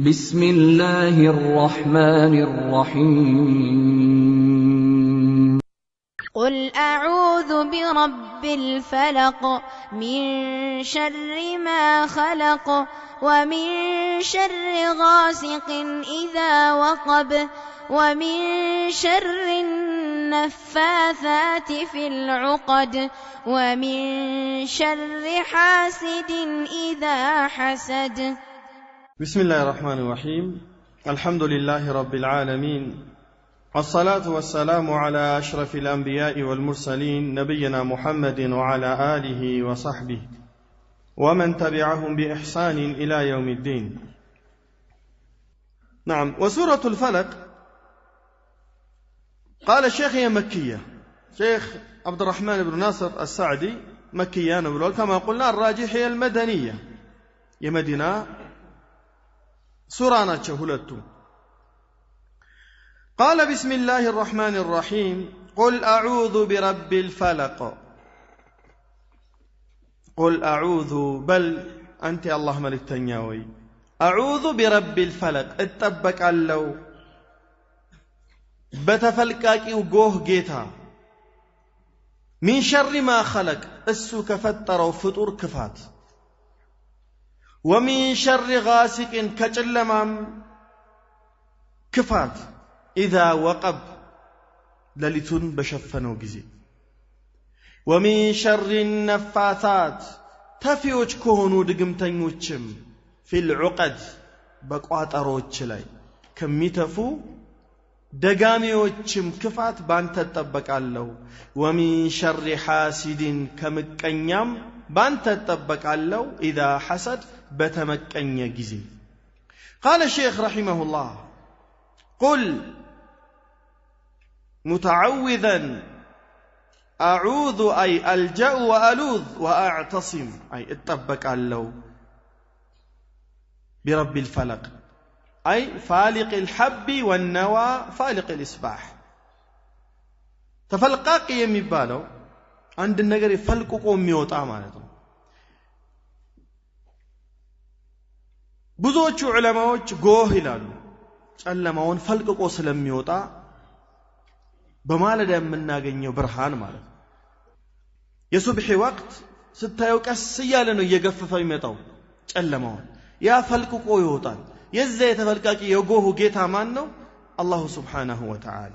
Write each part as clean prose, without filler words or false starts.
بسم الله الرحمن الرحيم قل أعوذ برب الفلق من شر ما خلق ومن شر غاسق إذا وقب ومن شر النفاثات في العقد ومن شر حاسد إذا حسد. بسم الله الرحمن الرحيم. الحمد لله رب العالمين، والصلاة والسلام على أشرف الأنبياء والمرسلين نبينا محمد وعلى آله وصحبه ومن تبعهم بإحسان إلى يوم الدين. نعم، وسورة الفلق قال الشيخ هي مكية. شيخ عبد الرحمن بن ناصر السعدي مكية نقول، كما قلنا الراجح هي المدنية، يا مدينة سورة هلتو. قال بسم الله الرحمن الرحيم قل أعوذ برب الفلق. قل أعوذ بل أنت الله ملك تنياوي أعوذ برب الفلق اتبك اللو بتفلقاكي وقوه جيتا من شر ما خلق السو كفتر وفطور كفات ومن شر غاسق كجلمام كفات إذا وقب للتون بشفنو جزي ومن شر النفاثات تفيوش كهونو دقمتنوشم في العقد بقواتروش لاي كميتفو دقاميوشم كفات بانت تطبق اللو ومن شر حاسد كمكنيام بانت تطبق اللو إذا حسد بتمكني جزي. قال الشيخ رحمه الله قل متعوذا أعوذ أي ألجأ وألوذ وأعتصم أي اتبك اللو برب الفلق أي فالق الحب والنوى فالق الإصباح. تفلقاق يميبالو عند النجر فلقكو ميوطا معناته. ብዙዎቹ ዑለማዎች ጎህ ይላሉ ጨለማውን ፈልቅቆ ስለሚወጣ በማለዳ የምናገኘው ብርሃን ማለት ነው። የሱብሂ ወቅት ስታየው ቀስ እያለ ነው እየገፈፈው የሚመጣው ጨለማውን፣ ያ ፈልቅቆ ይወጣል። የዛ የተፈልቃቂ የጎሁ ጌታ ማን ነው? አላሁ ሱብሓነሁ ወተዓላ።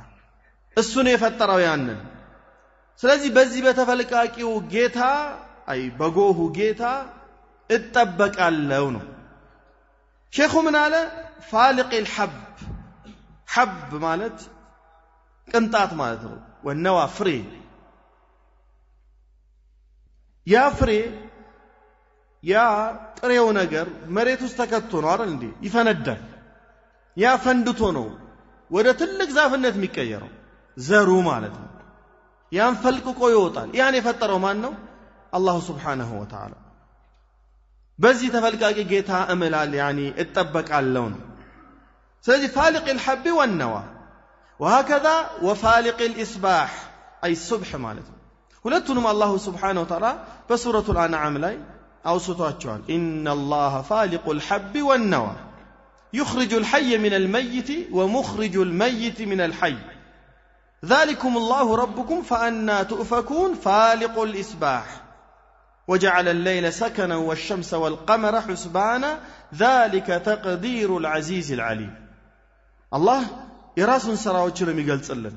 እሱ ነው የፈጠረው ያንን። ስለዚህ በዚህ በተፈልቃቂው ጌታ አይ በጎሁ ጌታ እጠበቃለሁ ነው። ሼኹ ምን አለ? ፋሊቅ الحب حب ማለት ቅንጣት ማለት ነው። ወነዋ ፍሬ፣ ያ ፍሬ ያ ጥሬው ነገር መሬት ውስጥ ተከቶ ነው አይደል እንዴ? ይፈነዳል። ያ ፈንድቶ ነው ወደ ትልቅ ዛፍነት የሚቀየረው ዘሩ ማለት ነው። ያን ፈልቅቆ ይወጣል። ያን የፈጠረው ማን ነው? አላሁ ሱብሓነሁ ወተዓላ። በዚህ ተፈልቃቂ ጌታ እምላል ያኒ እጠበቃለሁ ነው። ስለዚህ ፋሊቅ الحب والنوى وهكذا وفالق الإصباح أي الصبح ማለት ነው። ሁለቱንም አላሁ ሱብሓነሁ ወተዓላ በሱረቱ الأنعام ላይ አውስቷቸዋል። إن الله فالق الحب والنوى يخرج الحي من الميت ومخرج الميت من الحي ذلكم الله ربكم فأنا تؤفكون فالق الإصباح وجعل الليل سكنا والشمس والقمر حسبانا ذلك تقدير العزيز العليم. الله يراسن سراوچንም ይገልጽልን።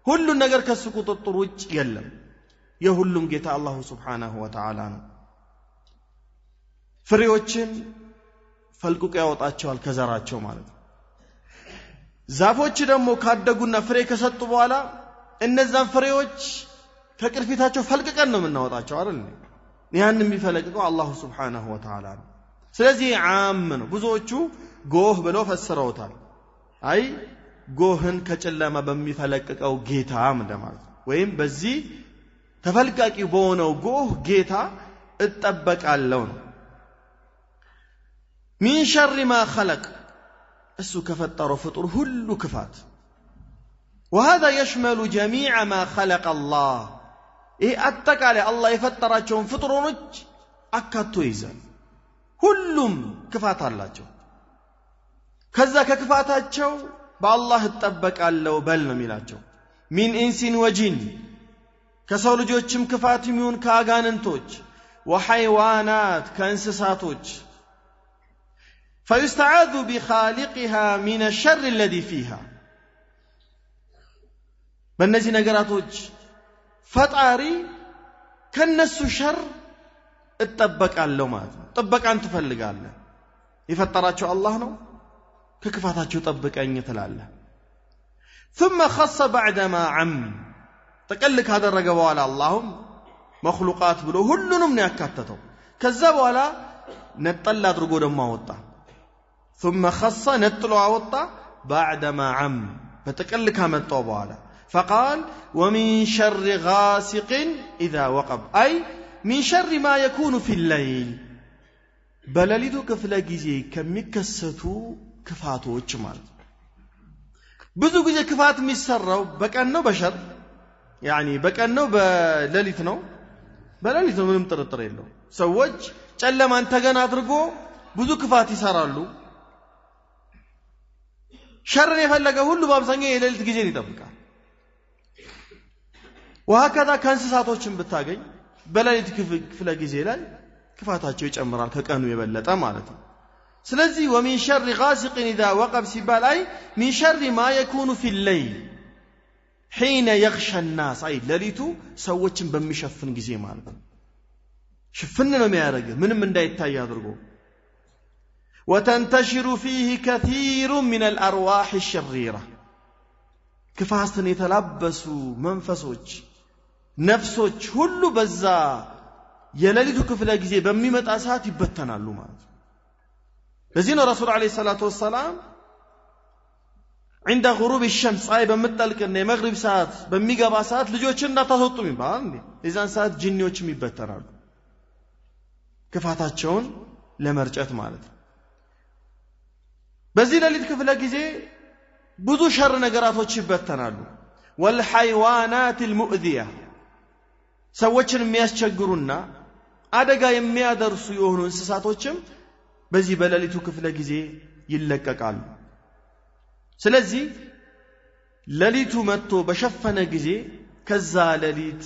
ሁሉን ነገር ከሱ ቁጥጥር ውጭ የለም። የሁሉም ጌታ አላሁ ሱብሓነሁ ወተዓላ ነው። ፍሬዎችን ፈልቅቆ ያወጣቸዋል ከዘራቸው ማለት ነው። ዛፎች ደግሞ ካደጉና ፍሬ ከሰጡ በኋላ እነዛን ፍሬዎች ከቅርፊታቸው ፈልቅቀን ነው የምናወጣቸው አይደል? ያን የሚፈለቅቀው አላሁ ሱብሓነሁ ወተዓላ ነው። ስለዚህ ዓም ነው። ብዙዎቹ ጎህ ብለው ፈስረውታል። አይ ጎህን ከጨለማ በሚፈለቅቀው ጌታ እንደማለት ወይም በዚህ ተፈልቃቂ በሆነው ጎህ ጌታ እጠበቃለሁ ነው። ሚን ሸር ማ ኸለቅ እሱ ከፈጠረው ፍጡር ሁሉ ክፋት። وهذا يشمل جميع ما خلق الله ይሄ አጠቃላይ አላህ የፈጠራቸውን ፍጡሮች አካቶ ይዛል። ሁሉም ክፋት አላቸው። ከዛ ከክፋታቸው በአላህ እጠበቃለሁ በል ነው የሚላቸው። ሚን ኢንሲን ወጂን ከሰው ልጆችም ክፋት ይሁን ከአጋንንቶች ወሐይዋናት ከእንስሳቶች فيستعاذ بخالقها من الشر الذي فيها በእነዚህ ነገራቶች ፈጣሪ ከነሱ ሸር እጠበቃለሁ ማለት ነው። ጥበቃን ትፈልጋለህ። የፈጠራቸው አላህ ነው። ከክፋታቸው ጠብቀኝ ትላለህ። ثم خص بعدما عم ጠቅል ካደረገ በኋላ አላህም መخلوقات ብሎ ሁሉንም ነው ያካተተው። ከዛ በኋላ ነጠል አድርጎ ደግሞ አወጣ። ثم خص ነጥሎ አወጣ بعدما عم በጠቅል ካመጣው በኋላ فقال ومن شر غاسق إذا وقب أي من شر ما يكون في الليل በሌሊቱ ክፍለ ጊዜ ከሚከሰቱ ክፋቶች ማለት ብዙ ጊዜ ክፋት የሚሰራው በቀን ነው በሸር يعني በቀን ነው በሌሊት ነው በሌሊት ነው ምንም ጥርጥር የለው ሰዎች ጨለማን ተገና አድርጎ ብዙ ክፋት ይሰራሉ ሸርን የፈለገ ሁሉ በአብዛኛው የሌሊት ጊዜን ይጠብቃል وهكذا ከእንስሳቶችን ብታገኝ በሌሊት ክፍለ ጊዜ ላይ ክፋታቸው ይጨምራል ከቀኑ የበለጠ ማለት ነው ስለዚህ ومن شر غاسق إذا وقب ሲባል አይ من شر ما يكون في الليل حين يغشى الناس አይ ሌሊቱ ሰዎችን በሚሸፍን ጊዜ ማለት ነው ሽፍን ነው የሚያደርግ ምንም እንዳይታይ አድርጎ وتنتشر فيه كثير من الأرواح الشريرة ክፋትን የተላበሱ መንፈሶች ነፍሶች ሁሉ በዛ የሌሊቱ ክፍለ ጊዜ በሚመጣ ሰዓት ይበተናሉ ማለት ነው ለዚህ ነው ረሱል አለይሂ ሰላቱ ወሰለም عند غروب الشمس አይ በመጠልቅና የመግሪብ ሰዓት በሚገባ ሰዓት ልጆችን እንዳታስወጡ ይባላል እንዴ የዛን ሰዓት ጂኒዎችም ይበተናሉ ክፋታቸውን ለመርጨት ማለት ነው በዚህ ሌሊት ክፍለ ጊዜ ብዙ ሸር ነገራቶች ይበተናሉ والحيوانات المؤذية ሰዎችን የሚያስቸግሩና አደጋ የሚያደርሱ የሆኑ እንስሳቶችም በዚህ በሌሊቱ ክፍለ ጊዜ ይለቀቃሉ ስለዚህ ሌሊቱ መጥቶ በሸፈነ ጊዜ ከዛ ሌሊት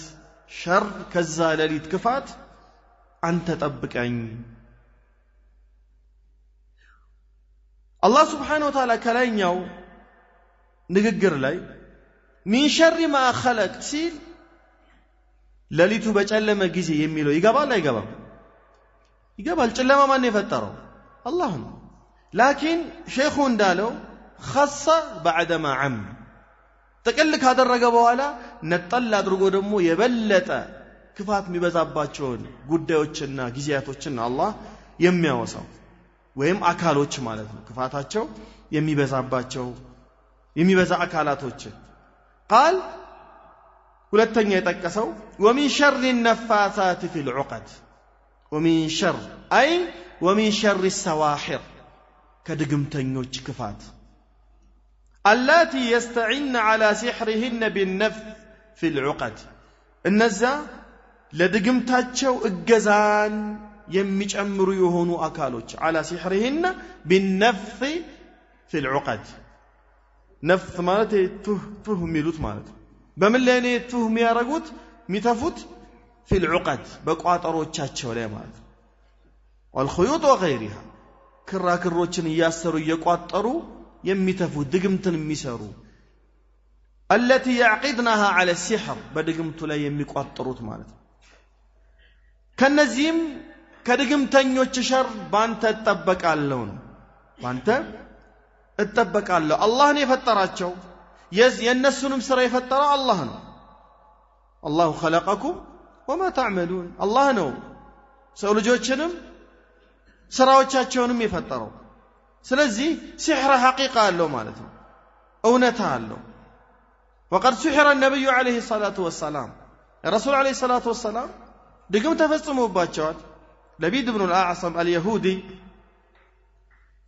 ሸር ከዛ ሌሊት ክፋት አንተ ጠብቀኝ አላህ Subhanahu Wa Ta'ala ከላይኛው ንግግር ላይ ሚን ሸር ማ خلق ሲል ሌሊቱ በጨለመ ጊዜ የሚለው ይገባል አይገባም ይገባል ጨለማ ማን የፈጠረው አላህ ነው ላኪን ሼኹ እንዳለው خص بعدما عم ጥቅል ካደረገ በኋላ ነጠል አድርጎ ደግሞ የበለጠ ክፋት የሚበዛባቸውን ጉዳዮችና ጊዜያቶችን አላህ የሚያወሳው ወይም አካሎች ማለት ነው ክፋታቸው የሚበዛባቸው የሚበዛ አካላቶች قال ሁለተኛ የጠቀሰው ومن شر النفاثات في العقد ومن شر أي ومن شر السواحر كدغمتኞች ክፋት اللاتي يستعن على سحرهن بالنفث في العقد እነዛ ለድግምታቸው እገዛን የሚጨምሩ የሆኑ አካሎች على سحرهن بالنفث في العقد نفث ማለት ቱህ የሚሉት ማለት በምን ላይ ነው ቱህ የሚያረጉት ሚተፉት في العقد በቋጠሮቻቸው ላይ ማለት والخيوط وغيرها ክራክሮችን ያሰሩ እየቋጠሩ የሚተፉ ድግምትን የሚሰሩ التي يعقدنها على السحر በድግምቱ ላይ የሚቋጠሩት ማለት ከነዚህም ከድግምተኞች ሸር ባንተ ተጠበቃለሁ ነው ባንተ እጠበቃለሁ አላህ ነው የፈጠራቸው የነሱንም ስራ የፈጠረው አላህ ነው الله خلقكم وما تعملون الله ነው ሰው ልጆችንም ስራዎቻቸውንም የፈጠረው ስለዚህ ሲህር ሐቂቃ አለው ማለት ነው እውነታ አለው وقد سحر النبي عليه الصلاة والسلام الرسول عليه الصلاة والسلام ድግም ተፈጽሞባቸዋል ለቢድ ኢብኑ አልአዕሰም አልይሁዲ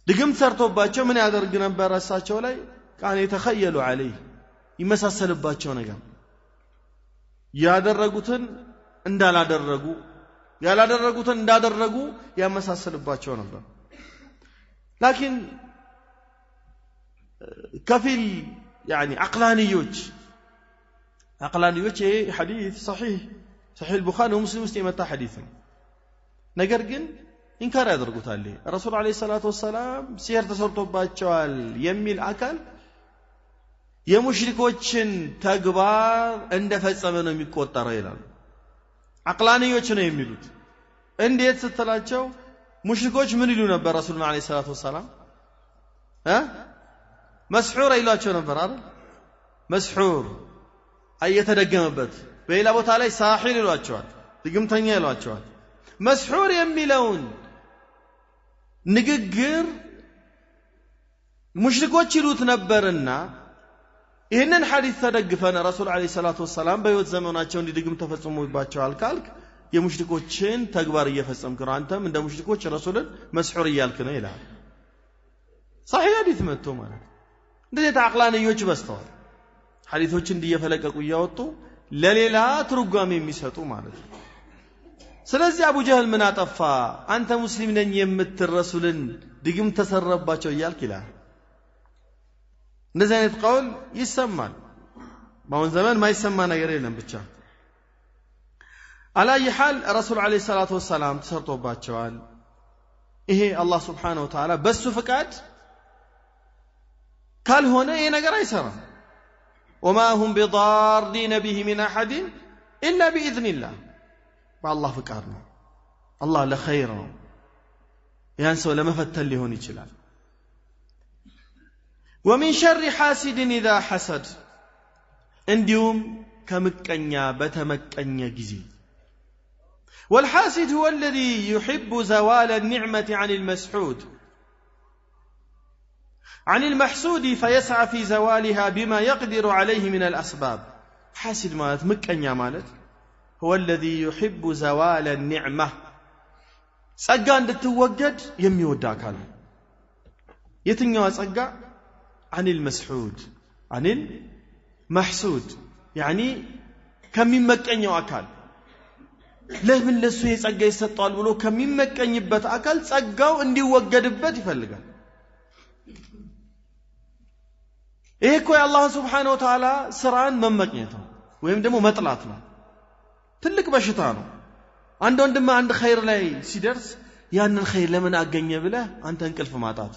ድግም ሰርቶባቸው ምን ያደርግ ነበር እሳቸው ላይ ቃል የተخيلوا عليه ይመሳሰልባቸው ነገር ያደረጉትን እንዳላደረጉ ያላደረጉትን እንዳደረጉ ያመሳሰልባቸው ነበር ላኪን ከፊል يعني عقلانيዎች ይሄ ሐዲስ صحيح البخاري ومسلم ውስጥ የመጣ ሐዲስ ነው ነገር ግን ኢንካር ያደርጉታል ረሱል አለይሂ ሰላቱ ወሰለም ሲህር ተሰርቶባቸዋል የሚል አካል የሙሽሪኮችን ተግባር እንደፈጸመ ነው የሚቆጠረው ይላል عقلانيዎች ነው የሚሉት እንዴት ስትላቸው ሙሽሪኮች ምን ይሉ ነበር ረሱል አለይሂ ሰላቱ ወሰለም መስሑር ይሏቸው ነበር አይደል መስሑር እየተደገመበት በሌላ ቦታ ላይ ሳሒል ይሏቸዋል ድግምተኛ ይሏቸዋል መስሑር የሚለውን ንግግር ሙሽሪኮች ይሉት ነበርና ይህንን ሐዲስ ተደግፈን ረሱል አለይሂ ሰላቱ ወሰለም በህይወት ዘመናቸው እንዲድግም ተፈጽሞባቸዋል ካልክ የሙሽሪኮችን ተግባር እየፈጸምክ ነው አንተም እንደ ሙሽሪኮች ረሱልን መስሑር እያልክ ነው ይላል صحيح ሐዲስ መጥቶ ማለት እንደዚህ ተአቅላንዮች በስተዋል ሐዲሶችን እንዲየፈለቀቁ ያወጡ ለሌላ ትርጓሜ የሚሰጡ ማለት ነው ስለዚህ አቡ ጀህል ምን አጠፋ አንተ ሙስሊም ነኝ የምትል ረሱልን ድግም ተሰረባቸው እያልክ ይላል እንደዚህ አይነት ቀውል ይሰማል በአሁን ዘመን ማይሰማ ነገር የለም ብቻ አላየ ሐል ረሱል አለይሂ ሰላቱ ወሰለም ተሰርቶባቸዋል ይሄ አላህ Subhanahu Wa Ta'ala በሱ ፍቃድ ካልሆነ ይሄ ነገር አይሰራም وما هم بضارين به من احد الا باذن الله بالله ፍቃድ ነው አላህ ለኸይር ነው ያን ሰው ለመፈተን ሊሆን ይችላል ومن شر حاسد اذا حسد እንዲሁም ከምቀኛ በተመቀኘ ጊዜ والحاسد هو الذي يحب زوال النعمة عن المسحود عن المحسود فيسعى في زوالها بما يقدر عليه من الأسباب حاسد مالت مكنيا مالت هو الذي يحب زوال النعمة ጸጋ እንድትወገድ የሚወድ አካል የትኛው ጸጋ عن المسحود عن المحسود يعني ከሚመቀኘው አካል ለምን ለሱ የጸጋ ይሰጣል ብሎ ከሚመቀኝበት አካል ጸጋው እንዲወገድበት ይፈልጋል ይሄ እኮ የአላህ Subhanahu Wa Ta'ala ስራን መመቅኘት ነው ወይም ደግሞ መጥላት ነው ትልቅ በሽታ ነው አንድ ወንድም አንድ ኸይር ላይ ሲደርስ ያንን ኸይር ለምን አገኘ ብለህ አንተ እንቅልፍ ማጣት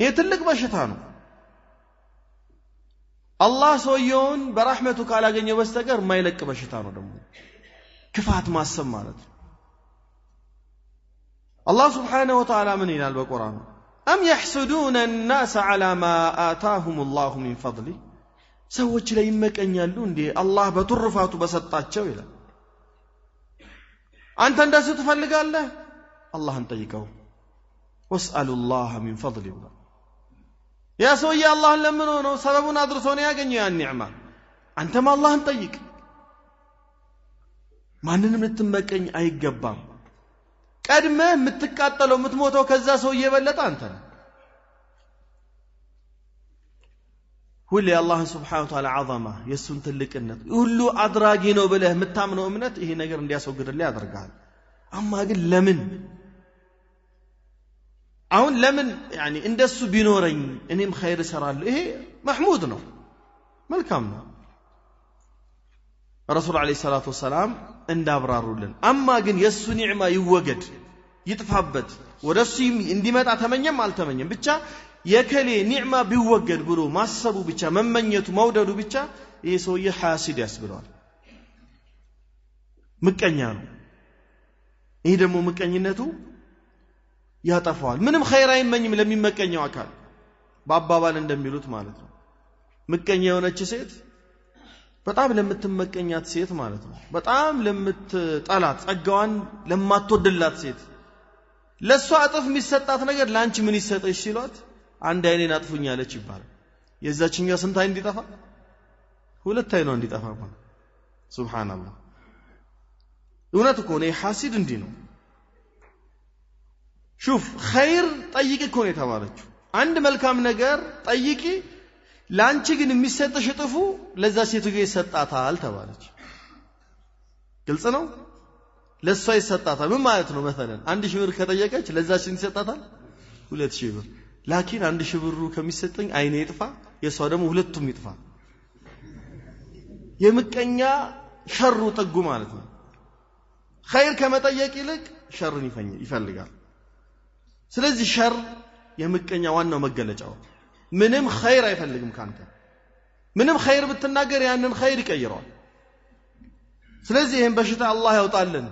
ይሄ ትልቅ በሽታ ነው አላህ ሰውየውን በረህመቱ ካላገኘ በስተቀር ማይለቅ በሽታ ነው ደግሞ ክፋት ማሰብ ማለት አላህ Subhanahu Wa Ta'ala ምን ይላል በቁርአኑ أم يحسدون الناس على ما آتاهم الله من فضله ሰዎች ላይ ይመቀኛሉ እንዴ አላህ በትርፋቱ በሰጣቸው ይላል አንተ እንደሱ ትፈልጋለህ አላህን ጠይቀው ወስአሉ الله من فضله ያ ሰውዬ አላህን ለምን ነው ሰበቡን አድርሶ ነው ያገኘው ያን ኒዕማ አንተም አላህን ጠይቅ ማንንም ልትመቀኝ አይገባም ቀድመ የምትቃጠለው የምትሞተው ከዛ ሰው እየበለጠ አንተ ነህ ሁሉ የአላህ Subhanahu Wa Ta'ala عظمه የሱን ትልቅነት ሁሉ አድራጊ ነው ብለህ የምታምነው እምነት ይሄ ነገር እንዲያስወግድልህ ያደርጋል አማ ግን ለምን አሁን ለምን يعني እንደሱ ቢኖረኝ እኔም ኸይር እሰራለሁ ይሄ محمود ነው መልካም ነው ረሱል አለይሂ ሰላቱ ወሰለም እንዳብራሩልን አማ ግን የሱ ኒዕማ ይወገድ ይጥፋበት ወደሱ እንዲመጣ ተመኘም አልተመኘም ብቻ የከሌ ኒዕማ ቢወገድ ብሎ ማሰቡ ብቻ መመኘቱ መውደዱ ብቻ ይሄ ሰውዬ ሐሲድ ያስብለዋል ምቀኛ ነው ይሄ ደግሞ ምቀኝነቱ ያጠፋዋል ምንም ኸይር አይመኝም ለሚመቀኘው አካል በአባባል እንደሚሉት ማለት ነው ምቀኛ የሆነች ሴት በጣም ለምትመቀኛት ሴት ማለት ነው በጣም ለምትጠላት ጸጋዋን ለማትወድላት ሴት ለሷ አጥፍ የሚሰጣት ነገር ላንቺ ምን ይሰጥሽ ሲሏት አንድ አይኔን አጥፉኛለች ይባላል የዛችኛው ስንት አይን እንዲጠፋ ሁለት አይኗ እንዲጠፋ ማለት ሱብሃንአላህ እውነት እኮ ነው ሐሲድ እንዲህ ነው شوف خير ጠይቂ እኮ ነው የተባለችው አንድ መልካም ነገር ጠይቂ ላንቺ ግን የሚሰጥሽ ጥፉ ለዛ ሴቱ ጋር ይሰጣታል ተባለች ግልጽ ነው ለሷ ይሰጣታል ምን ማለት ነው مثلا 1000 ብር ከጠየቀች ለዛ ሴት ይሰጣታል 2000 ብር ላኪን 1000 ብሩ ከሚሰጠኝ አይኔ ይጥፋ የሷ ደግሞ ሁለቱም ይጥፋ የምቀኛ ሸሩ ጥጉ ማለት ነው ኸይር ከመጠየቅ ይልቅ ሸርን ይፈልጋል ስለዚህ ሸር የምቀኛ ዋናው መገለጫው ምንም ኸይር አይፈልግም ካንተ ምንም ኸይር ብትናገር ያንን ኸይር ይቀይራል ስለዚህ ይሄን በሽታ አላህ ያውጣልን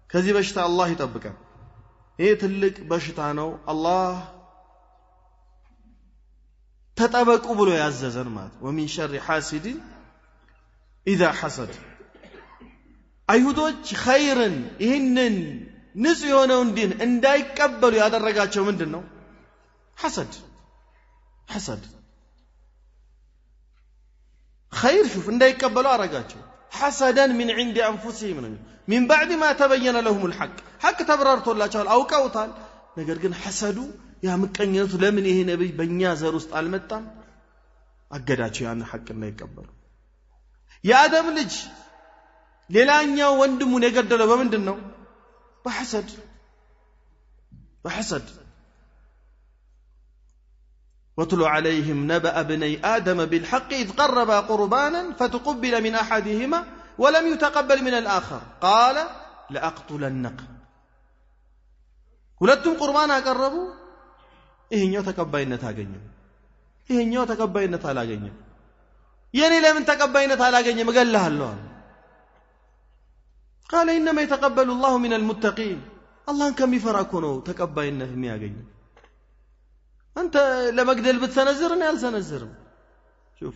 ከዚህ በሽታ አላህ ይጠብቀን ይሄ ትልቅ በሽታ ነው አላህ ተጠበቁ ብሎ ያዘዘን ማለት ወሚን ሸር ሐሲድ اذا حسد አይሁዶች ኸይርን ይህንን ንጹህ የሆነውን ዲን እንዳይቀበሉ ያደረጋቸው ምንድነው ሐሰድ ኸይር شوف እንዳይቀበሉ አረጋቸው حسدا من عند انفسهم من بعد ما تبين لهم الحق حق ተብራርቶላቸዋል አውቀውታል ነገር ግን ሐሰዱ ያ ምቀኝነቱ ለምን ይሄ ነብይ በእኛ ዘር ውስጥ አልመጣም አገዳቸው ያን ሐቅ እንዳይቀበሉ የአደም ልጅ ሌላኛው ወንድሙን የገደለው በምንድነው بحسد واتلو عليهم نبأ ابني آدم بالحق إذ قربا قربانا فتقبل من أحدهما ولم يتقبل من الآخر قال لأقتلنك ሁለቱም ቁርባን አቀረቡ ይሄኛው ተቀባይነት አገኘ ይሄኛው ተቀባይነት አላገኘም የኔ ለምን ተቀባይነት አላገኘም እገልሃለሁ قال انما يتقبل الله من المتقين الله كم يفرق ነው ተቀባይነት የሚያገኝ አንተ ለመግደል ብትሰነዝር ነው ያልሰነዝርም شوف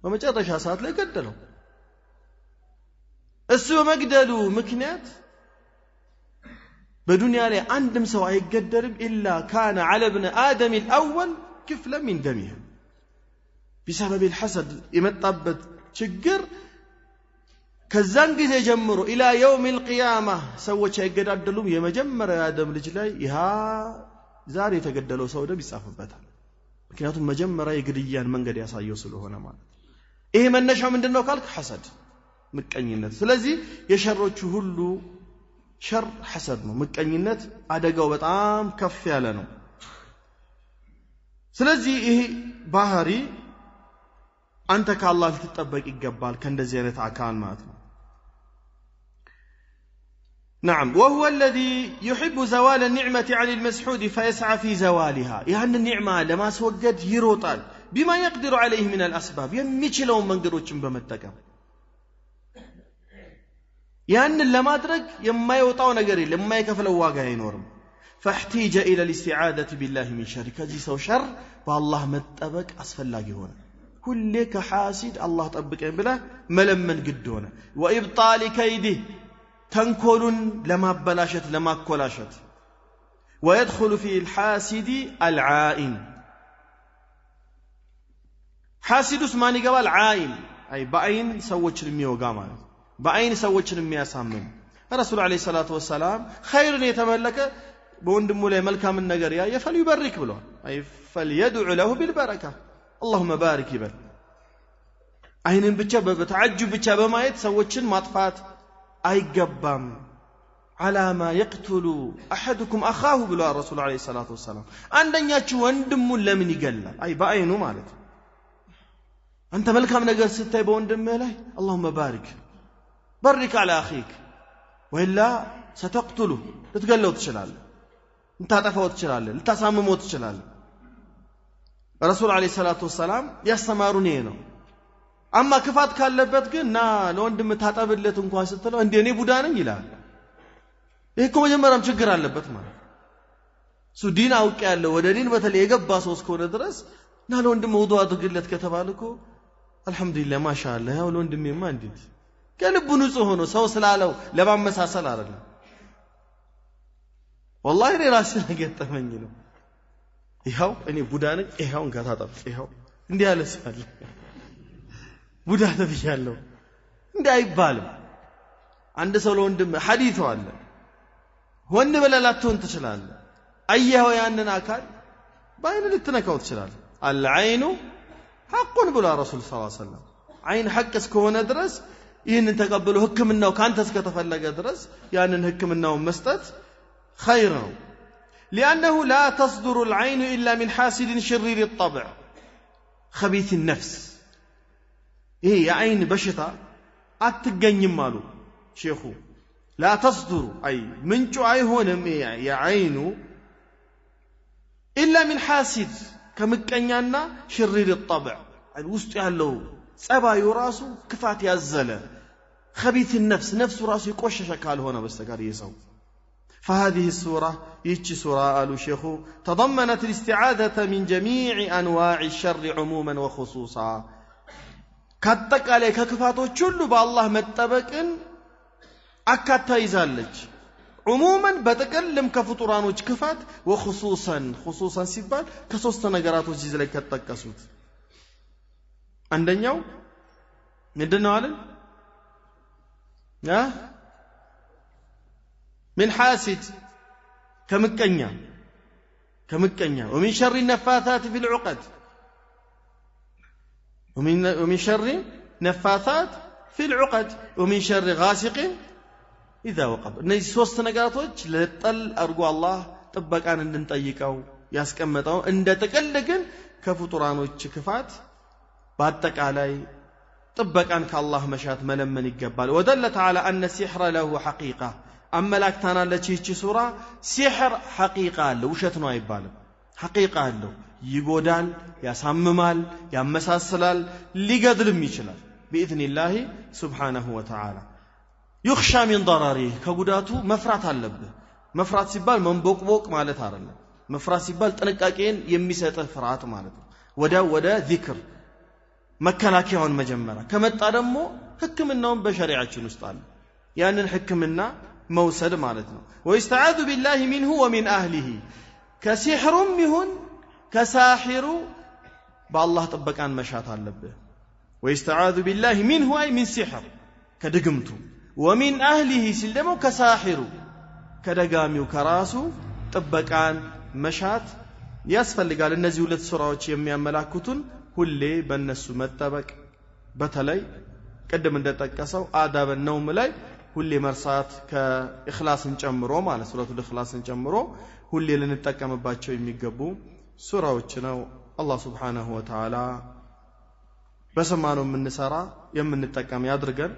በመጨረሻ ሰዓት ላይ ገደለው እሱ በመግደሉ ምክንያት በዱንያ ላይ አንድም ሰው አይገደልም إلا كان على ابن آدم الأول كفلا من دمه بسبب الحسد የመጣበት ችግር ከዛን ጊዜ ጀምሮ ኢላ يوم القيامه ሰዎች አይገዳደሉም የመጀመሪያው አደም ልጅ ላይ ያ ዛሬ የተገደለው ሰው ደም ይጻፍበታል ምክንያቱም መጀመሪያ የግድያን መንገድ ያሳየው ስለሆነ ማለት ይሄ መነሻው ምንድነው ካልክ ሐሰድ ምቀኝነት ስለዚህ የሸሮቹ ሁሉ ሸር ሐሰድ ነው ምቀኝነት አደጋው በጣም ከፍ ያለ ነው ስለዚህ ይሄ ባህሪ አንተ ከአላህ ልትጠበቅ ይገባል ከእንደዚህ አይነት አካል ማለት ነው نعم وهو الذي يحب زوال النعمة عن المسحود فيسعى في زوالها يعني النعمة لما سوجد يروطال بما يقدر عليه من الأسباب يميچلون መንገዶችን በመጠቀም ያን ለማድረግ የማይወጣው ነገር የለም የማይከፍለው ዋጋ አይኖርም فاحتاج الى الاستعاذة بالله من شر ከዚህ ሰው ሸር በአላህ መጠበቅ አስፈላጊ ሆነ ሁሌ ከሐሲድ አላህ ጠብቀኝ ብለ መለመን ግድ ሆነ وابطال كيده ተንኮሉን ለማበላሸት ለማኮላሸት ويدخل في الحاسد العائن حاسدስ ማን ይገባል عائن አይ በአይን ሰዎችን የሚወጋ ማለት በአይን ሰዎችን የሚያሳምም ረሱል አለይሂ ሰላቱ ወሰለም ኸይርን የተመለከ በወንድሙ ላይ መልካም ነገር ያ ይፈል ይበርክ ብሏል አይ فليدعو له بالبركه اللهم بارك ይበል አይንን ብቻ በተዓጅብ ብቻ በማየት ሰዎችን ማጥፋት አይገባም على ما يقتل احدكم اخاه ብሎ ረሱል አለይሂ ሰላቱ ወሰለም አንደኛችሁ ወንድሙን ለምን ይገላል አይ በአይኑ ማለት አንተ መልካም ነገር ስታይ በወንድምህ ላይ اللهم بارك بارك على اخيك والا ستقتله ልትገለው ትችላለህ እንታጠፋው ትችላለህ ልታሳምመው ትችላለህ ረሱል አለይሂ ሰላቱ ወሰለም ያስተማሩን ይሄ ነው አማ ክፋት ካለበት ግን ና ለወንድም ታጠብለት እንኳን ስትለው እንዴ እኔ ቡዳ ነኝ ይላል ይሄ እኮ መጀመሪያም ችግር አለበት ማለት ሱዲን አውቅ ያለው ወደ ዲን በተለይ የገባ ሰው እስከሆነ ድረስ ና ለወንድም ውዱ አድርግለት ከተባለኮ አልহামዱሊላህ ማሻአላህ ያው ለወንድሜማ እንዴት ከልቡ ንጹህ ሆኖ ሰው ስላለው ለማመሳሰል አይደለም والله እኔ ራሴ ገጠመኝ ነው ይሄው እኔ ቡዳ ነኝ ይሄው እንጋታጣፍ ይሄው እንዴ ያለ ሰው ቡዳ ተብያለሁ እንዴ አይባልም አንድ ሰው ለወንድም ሐዲስ አለ ወንድ በላላቱን ትችላለህ አየኸው ያንን አካል ባይን ልትነካው ትችላለህ العين حق ብሎ ረሱል ሰለላሁ ዐለይሂ ወሰለም አይን ሐቅ እስከሆነ ድረስ ይህንን ተቀበሉ ህክምናው ካንተ እስከተፈለገ ድረስ ያንን ህክምናውን መስጠት ኸይር ነው لأنه لا تصدر العين إلا من حاسد شرير الطبع خبيث النفس إيه يا عين بشطة أتجنم مالو شيخو لا تصدر أي منشو أي هونم يا عين إلا من حاسد كمكنيانا شرير الطبع الوسط يالله سبا يراسو كفات يزله خبيث النفس نفس راسه يقوشش كال هنا بستقر يسو فهذه السورة يجي سورة قالوا شيخو تضمنت الاستعاذة من جميع أنواع الشر عموما وخصوصا كتك عليك كفاتو كله بالله متبكن أكتا يزالج عموما بتكلم كفطرانو كفات وخصوصا سيبال كسوست نقراتو جيزلك كتكسوت عندنا ندنا على من حاسد كمكنيا ومن شر النفاثات في العقد ومن شر نفاثات في العقد ومن شر غاسق إذا وقب እነዚህ ሶስት ነገራቶች ለጠል አርጎ አላህ ጥበቃን እንድንጠይቀው ያስቀመጠው እንደ ጥቅል ግን ከፍጡራኖች ክፋት በአጠቃላይ ጥበቃን ከአላህ መሻት መለመን ይገባል ودلت على أن السحر له حقيقة أملاكتنا التي سورة سحر حقيقة له وشت ነው አይባልም حقيقة له ይጎዳል ያሳምማል ያመሳስላል ሊገድልም ይችላል بإذن الله سبحانه وتعالى يخشى من ضرره ከጉዳቱ መፍራት አለብህ መፍራት ሲባል መንቦቅቦቅ ማለት አይደለም መፍራት ሲባል ጥንቃቄን የሚሰጥ ፍርሃት ማለት ነው ወደ ዚክር መከላከያውን መጀመሪያ ከመጣ ደግሞ ህክምናውን በሸሪዓችን ውስጥ አለ ያንን ህክምና መውሰድ ማለት ነው ወይስተዓዙ ቢላሂ ሚንሁ ወሚን አህሊሂ ከሲህሩም ይሁን ከሳሂሩ በአላህ ጥበቃን መሻት አለብህ ወይስተዓዙ ቢላሂ ሚንሁ አይ ሚን ሲህር ከድግምቱ ومن أهله سلدمو كساحر كدقاميو كراسو طبقان مشات يسفل قال النزي ولد سراوش يمي ملاكوتون هولي بنسو متبك بتلي قدم من دتكسو آداب النوم لي هولي مرسات كإخلاص نجمرو معنى سورة الإخلاص نجمرو هولي لنتكام باتشو يمي قبو سراوشنو الله سبحانه وتعالى بسمانو من نسارا يمن نتكام يادرقل